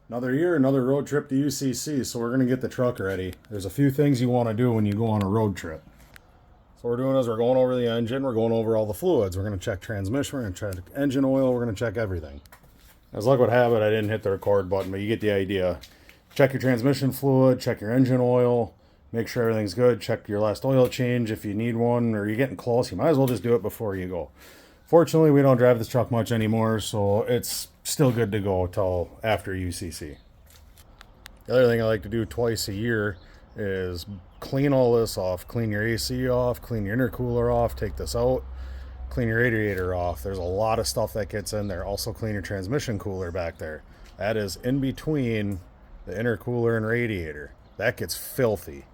Another year, another road trip to UCC, so we're going to get the truck ready. There's a few things you want to do when you go on a road trip. So what we're doing is we're going over the engine, we're going over all the fluids. We're going to check transmission, we're going to check engine oil, we're going to check everything. As luck would have it, I didn't hit the record button, but you get the idea. Check your transmission fluid, check your engine oil, make sure everything's good, check your last oil change if you need one, or you're getting close, you might as well just do it before you go. Fortunately, we don't drive this truck much anymore, so it's still good to go till after UCC. The other thing I like to do twice a year is clean all this off. Clean your AC off, clean your intercooler off, take this out, clean your radiator off. There's a lot of stuff that gets in there. Also clean your transmission cooler back there. That is in between the intercooler and radiator. That gets filthy.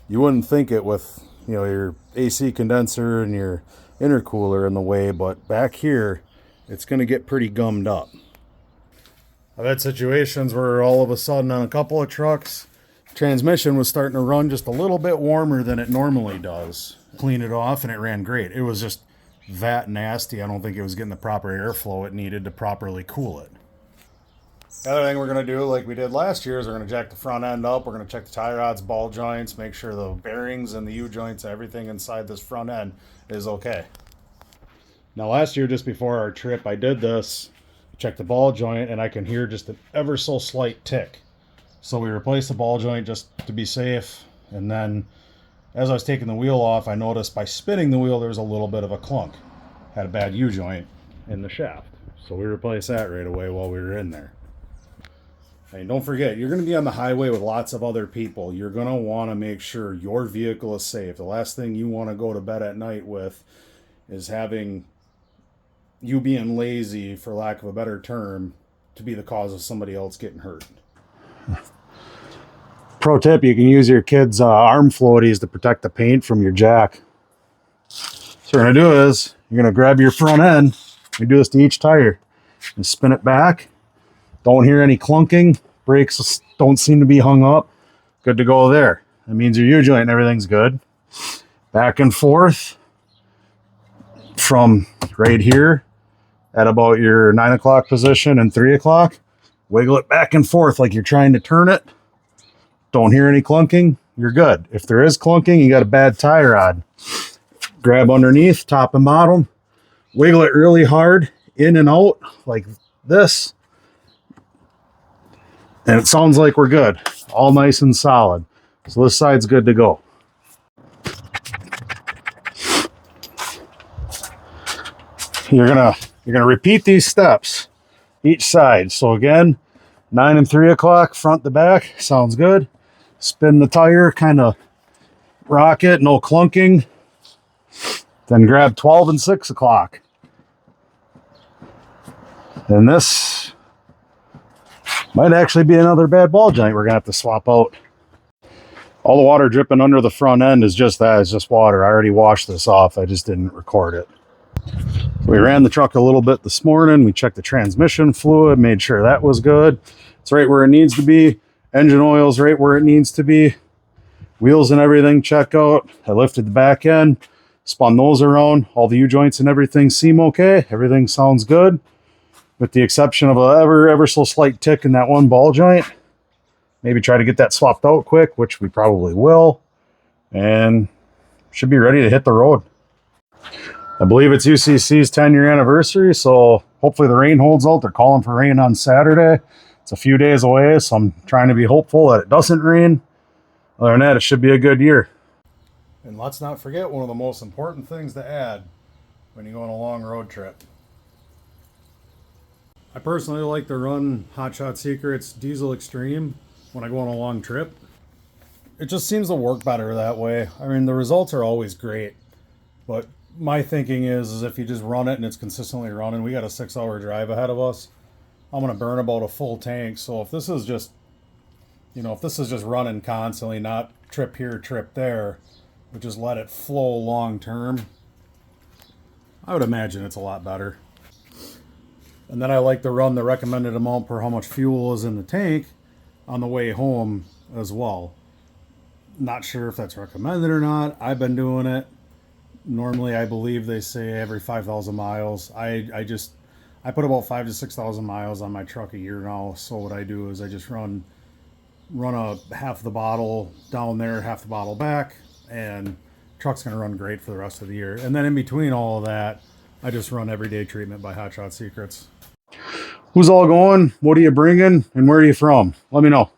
You wouldn't think it with, your AC condenser and your intercooler in the way, but back here it's going to get pretty gummed up. I've had situations where all of a sudden on a couple of trucks, transmission was starting to run just a little bit warmer than it normally does. Cleaned it off and it ran great. It was just that nasty. I don't think it was getting the proper airflow it needed to properly cool it. The other thing we're going to do, like we did last year, is we're going to jack the front end up. We're going to check the tie rods, ball joints, make sure the bearings and the U-joints, everything inside this front end is okay. Now last year, just before our trip, I did this, checked the ball joint, and I can hear just an ever so slight tick. So we replaced the ball joint just to be safe, and then as I was taking the wheel off, I noticed by spinning the wheel there was a little bit of a clunk. Had a bad U-joint in the shaft. So we replaced that right away while we were in there. And don't forget, you're going to be on the highway with lots of other people. You're going to want to make sure your vehicle is safe. The last thing you want to go to bed at night with is having you being lazy, for lack of a better term, to be the cause of somebody else getting hurt. Pro tip, you can use your kids' arm floaties to protect the paint from your jack. So what you're going to do is, you're going to grab your front end, you do this to each tire, and spin it back. Don't hear any clunking. Brakes don't seem to be hung up. Good to go there. That means your U-joint and everything's good. Back and forth from right here at about your 9 o'clock position and 3 o'clock. Wiggle it back and forth like you're trying to turn it. Don't hear any clunking. You're good. If there is clunking, you got a bad tie rod. Grab underneath, top and bottom. Wiggle it really hard, in and out like this. And it sounds like we're good. All nice and solid. So this side's good to go. You're gonna repeat these steps each side. So again, 9 and 3 o'clock, front to back, sounds good. Spin the tire, kind of rock it, no clunking. Then grab 12 and 6 o'clock. And this might actually be another bad ball joint we're gonna have to swap out. All the water dripping under the front end is just that, it's just water. I already washed this off, I just didn't record it. We ran the truck a little bit this morning. We checked the transmission fluid, made sure that was good. It's right where it needs to be. Engine oil's right where it needs to be. Wheels and everything check out. I lifted the back end, spun those around. All the U-joints and everything seem okay. Everything sounds good, with the exception of a ever so slight tick in that one ball joint. Maybe try to get that swapped out quick, which we probably will, and should be ready to hit the road. I believe it's UCC's 10-year anniversary, so hopefully the rain holds out. They're calling for rain on Saturday. It's a few days away, so I'm trying to be hopeful that it doesn't rain. Other than that, it should be a good year. And let's not forget one of the most important things to add when you go on a long road trip. I personally like to run Hot Shot Secret's Diesel Extreme when I go on a long trip. It just seems to work better that way. I mean, the results are always great, but my thinking is if you just run it and it's consistently running, we got a 6-hour drive ahead of us. I'm going to burn about a full tank. So if this is just, running constantly, not trip here, trip there, but just let it flow long term, I would imagine it's a lot better. And then I like to run the recommended amount per how much fuel is in the tank on the way home as well. Not sure if that's recommended or not. I've been doing it. Normally, I believe they say every 5,000 miles. I I put about 5,000 to 6,000 miles on my truck a year now. So what I do is I just run a half the bottle down there, half the bottle back, and truck's gonna run great for the rest of the year. And then in between all of that, I just run everyday treatment by Hot Shot Secrets. Who's all going? What are you bringing? And where are you from? Let me know.